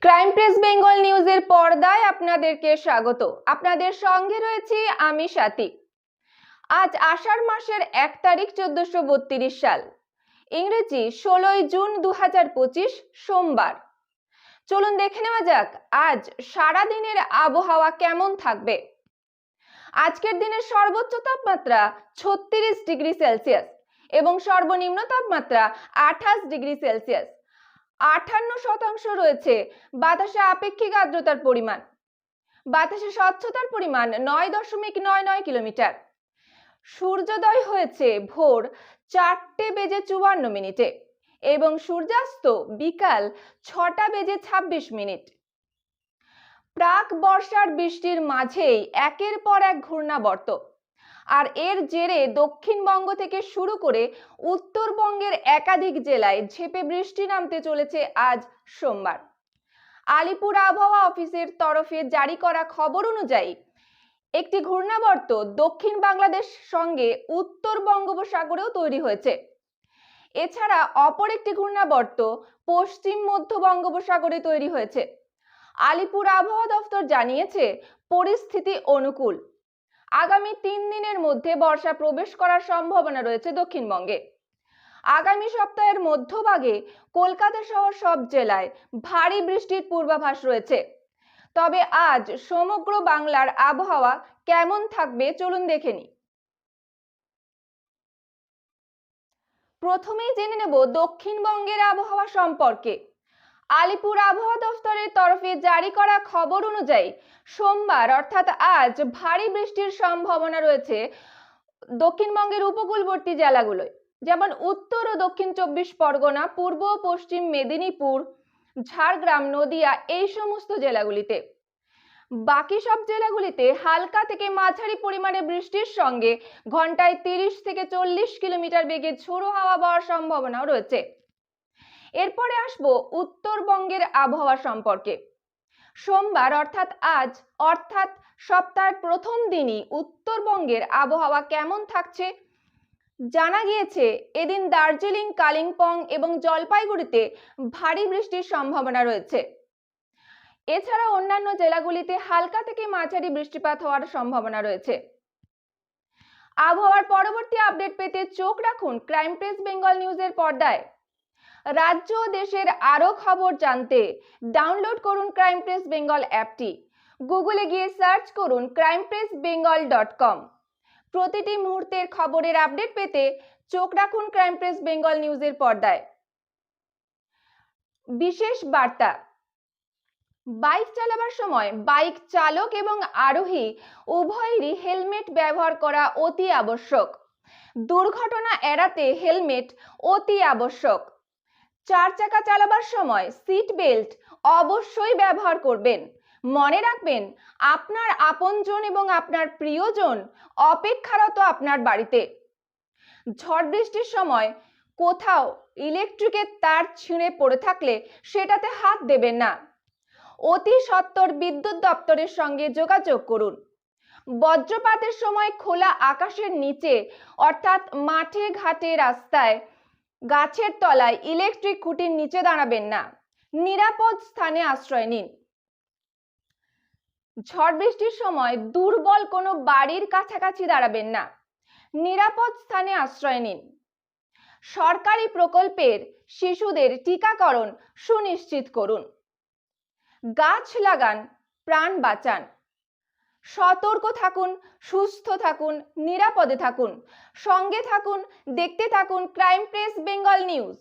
Crime press Bengal নিউজের পর্দায় আপনাদেরকে স্বাগত। আপনাদের সঙ্গে রয়েছি আমি স্বাতী। আজ আষাঢ় মাসের 1 তারিখ 1432 সাল, ইংরেজি 16 জুন 2025 সোমবার। চলুন দেখে নেওয়া যাক আজ সারা দিনের আবহাওয়া কেমন থাকবে। আজকের দিনের সর্বোচ্চ তাপমাত্রা 36 ডিগ্রি সেলসিয়াস এবং সর্বনিম্ন তাপমাত্রা 28 ডিগ্রি সেলসিয়াস। 58% রয়েছে বাতাসে আপেক্ষিক আর্দ্রতার পরিমাণ। বাতাসে স্বচ্ছতার পরিমাণ 9.99 কিলোমিটার। সূর্যোদয় হয়েছে ভোর 4:54 এবং সূর্যাস্ত বিকাল 6:26। প্রাক বর্ষার বৃষ্টির মাঝেই একের পর এক ঘূর্ণাবর্ত, আর এর জেরে দক্ষিণবঙ্গ থেকে শুরু করে উত্তরবঙ্গের একাধিক জেলায় ঝেঁপে বৃষ্টি নামতে চলেছে আজ সোমবার। আলিপুর আবহাওয়া অফিসের তরফে জারি করা খবর অনুযায়ী একটি ঘূর্ণাবর্ত দক্ষিণ বাংলাদেশ সঙ্গে উত্তর বঙ্গোপসাগরেও তৈরি হয়েছে। এছাড়া অপর একটি ঘূর্ণাবর্ত পশ্চিম মধ্য বঙ্গোপসাগরে তৈরি হয়েছে। আলিপুর আবহাওয়া দফতর জানিয়েছে পরিস্থিতি অনুকূল। আগামী 3 দিনের মধ্যে বর্ষা প্রবেশ করার সম্ভাবনা রয়েছে দক্ষিণবঙ্গে। আগামী সপ্তাহের মধ্যভাগে কলকাতা সহ সব জেলায় ভারী বৃষ্টির পূর্বাভাস রয়েছে। তবে আজ সমগ্র বাংলার আবহাওয়া কেমন থাকবে চলুন দেখে নিই। প্রথমেই জেনে নেব দক্ষিণবঙ্গের আবহাওয়া সম্পর্কে। আলিপুর আবহাওয়া দফতরের তরফে জারি করা খবর অনুযায়ী সোমবার অর্থাৎ আজ ভারী বৃষ্টির সম্ভাবনা রয়েছে দক্ষিণবঙ্গের উপকূলবর্তী জেলাগুলোয়, যেমন উত্তর ও দক্ষিণ 24 পরগনা, পূর্ব ও পশ্চিম মেদিনীপুর, ঝাড়গ্রাম, নদিয়া, এই সমস্ত জেলাগুলিতে। বাকি সব জেলাগুলিতে হালকা থেকে মাঝারি পরিমাণে বৃষ্টির সঙ্গে ঘন্টায় 30 থেকে 40 কিলোমিটার বেগে ঝোড়ো হাওয়া বওয়ার সম্ভাবনাও রয়েছে। এরপরে আসবো উত্তরবঙ্গের আবহাওয়া সম্পর্কে। সোমবার অর্থাৎ আজ অর্থাৎ সপ্তাহের প্রথম দিনই উত্তরবঙ্গের আবহাওয়া কেমন থাকছে জানা গিয়েছে। এদিন দার্জিলিং, কালিম্পং এবং জলপাইগুড়িতে ভারী বৃষ্টির সম্ভাবনা রয়েছে। এছাড়া অন্যান্য জেলাগুলিতে হালকা থেকে মাঝারি বৃষ্টিপাত হওয়ার সম্ভাবনা রয়েছে। আবহাওয়ার পরবর্তী আপডেট পেতে চোখ রাখুন ক্রাইম প্রেস বেঙ্গল নিউজের পর্দায়। রাজ্য ও দেশের আরো খবর জানতে ডাউনলোড করুন ক্রাইম প্রেস বেঙ্গল অ্যাপটি। গুগলে গিয়ে সার্চ করুন crimepressbengal.com। প্রতিটি মুহূর্তের খবরের আপডেট পেতে চোখ রাখুন ক্রাইম প্রেস বেঙ্গল নিউজের পর্দায়। বিশেষ বার্তা, বাইক চালাবার সময় বাইক চালক এবং আরোহী উভয়েরই হেলমেট ব্যবহার করা অতি আবশ্যক। দুর্ঘটনা এড়াতে হেলমেট অতি আবশ্যক। 4 চাকা চালাবার সময় সিট বেল্ট অবশ্যই ব্যবহার করবেন। মনে রাখবেন, আপনার আপনজন এবং আপনার প্রিয়জন অপেক্ষারত আপনার বাড়িতে। ঝড় বৃষ্টির সময় কোথাও ইলেকট্রিকের তার ছিঁড়ে পড়ে থাকলে সেটাতে হাত দেবেন না। অতি সত্বর বিদ্যুৎ দপ্তরের সঙ্গে যোগাযোগ করুন। বজ্রপাতের সময় খোলা আকাশের নিচে অর্থাৎ মাঠে ঘাটে, রাস্তায়, গাছের তলায়, ইলেকট্রিক খুঁটির নিচে দাঁড়াবেন না। নিরাপদ স্থানে আশ্রয় নিন। ঝড় বৃষ্টির সময় দুর্বল কোনো বাড়ির কাছাকাছি দাঁড়াবেন না। নিরাপদ স্থানে আশ্রয় নিন। সরকারি প্রকল্পের শিশুদের টিকাকরণ সুনিশ্চিত করুন। গাছ লাগান, প্রাণ বাঁচান। সতর্ক থাকুন, সুস্থ থাকুন, নিরাপদে থাকুন। সঙ্গে থাকুন, দেখতে থাকুন ক্রাইম প্রেস বেঙ্গল নিউজ।